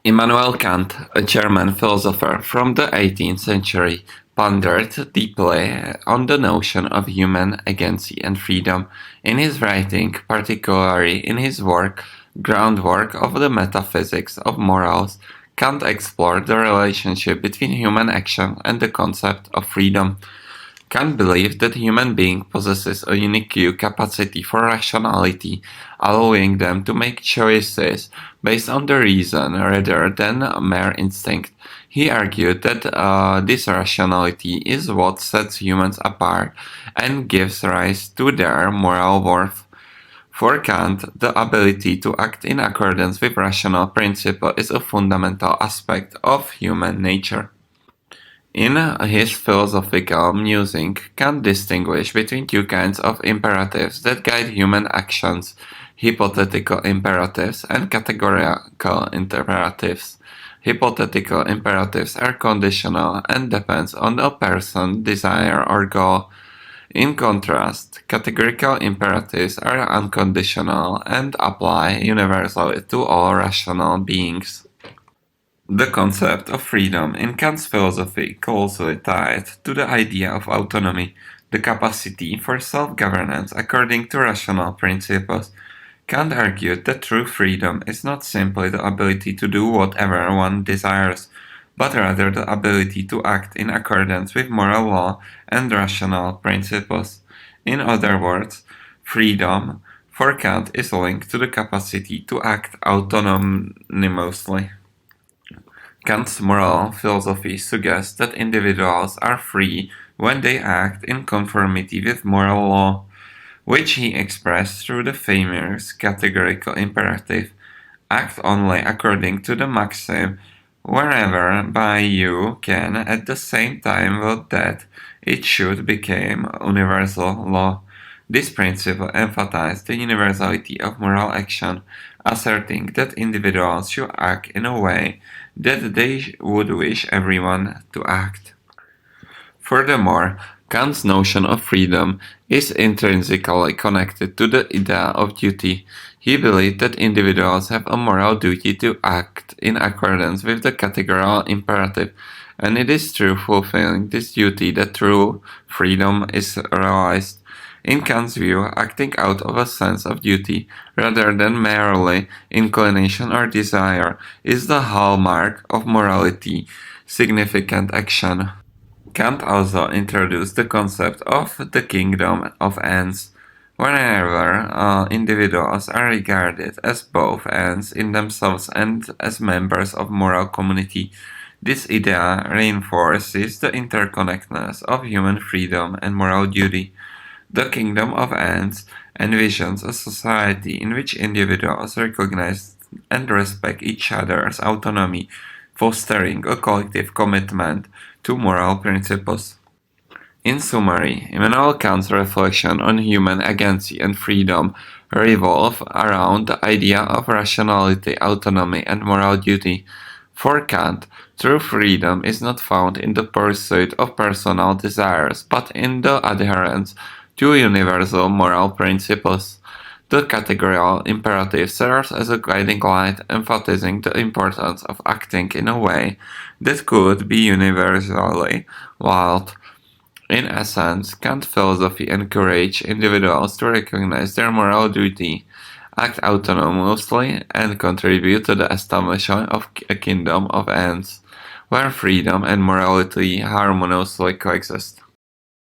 Immanuel Kant, a German philosopher from the 18th century, pondered deeply on the notion of human agency and freedom. In his writing, particularly in his work Groundwork of the Metaphysics of Morals, Kant explored the relationship between human action and the concept of freedom. Kant believed that human being possesses a unique capacity for rationality, allowing them to make choices based on the reason rather than mere instinct. He argued that this rationality is what sets humans apart and gives rise to their moral worth. For Kant, the ability to act in accordance with rational principle is a fundamental aspect of human nature. In his philosophical musing, Kant distinguished between two kinds of imperatives that guide human actions: hypothetical imperatives and categorical imperatives. Hypothetical imperatives are conditional and depend on a person's desire or goal. In contrast, categorical imperatives are unconditional and apply universally to all rational beings. The concept of freedom in Kant's philosophy closely tied to the idea of autonomy, the capacity for self-governance according to rational principles. Kant argued that true freedom is not simply the ability to do whatever one desires, but rather the ability to act in accordance with moral law and rational principles. In other words, freedom for Kant is linked to the capacity to act autonomously. Kant's moral philosophy suggests that individuals are free when they act in conformity with moral law, which he expressed through the famous categorical imperative: act only according to the maxim, whereby you can at the same time will that it should become universal law. This principle emphasized the universality of moral action, asserting that individuals should act in a way that they would wish everyone to act. Furthermore, Kant's notion of freedom is intrinsically connected to the idea of duty. He believed that individuals have a moral duty to act in accordance with the categorical imperative, and it is through fulfilling this duty that true freedom is realized. In Kant's view, acting out of a sense of duty, rather than merely inclination or desire, is the hallmark of morality, significant action. Kant also introduced the concept of the kingdom of ends. Whenever individuals are regarded as both ends in themselves and as members of moral community, this idea reinforces the interconnectedness of human freedom and moral duty. The kingdom of ends envisions a society in which individuals recognize and respect each other's autonomy, fostering a collective commitment to moral principles. In summary, Immanuel Kant's reflection on human agency and freedom revolve around the idea of rationality, autonomy, and moral duty. For Kant, true freedom is not found in the pursuit of personal desires, but in the adherence to universal moral principles. The categorical imperative serves as a guiding light, emphasizing the importance of acting in a way that could be universally valued. In essence, Kant philosophy encouraged individuals to recognize their moral duty, act autonomously, and contribute to the establishment of a kingdom of ends, where freedom and morality harmoniously coexist.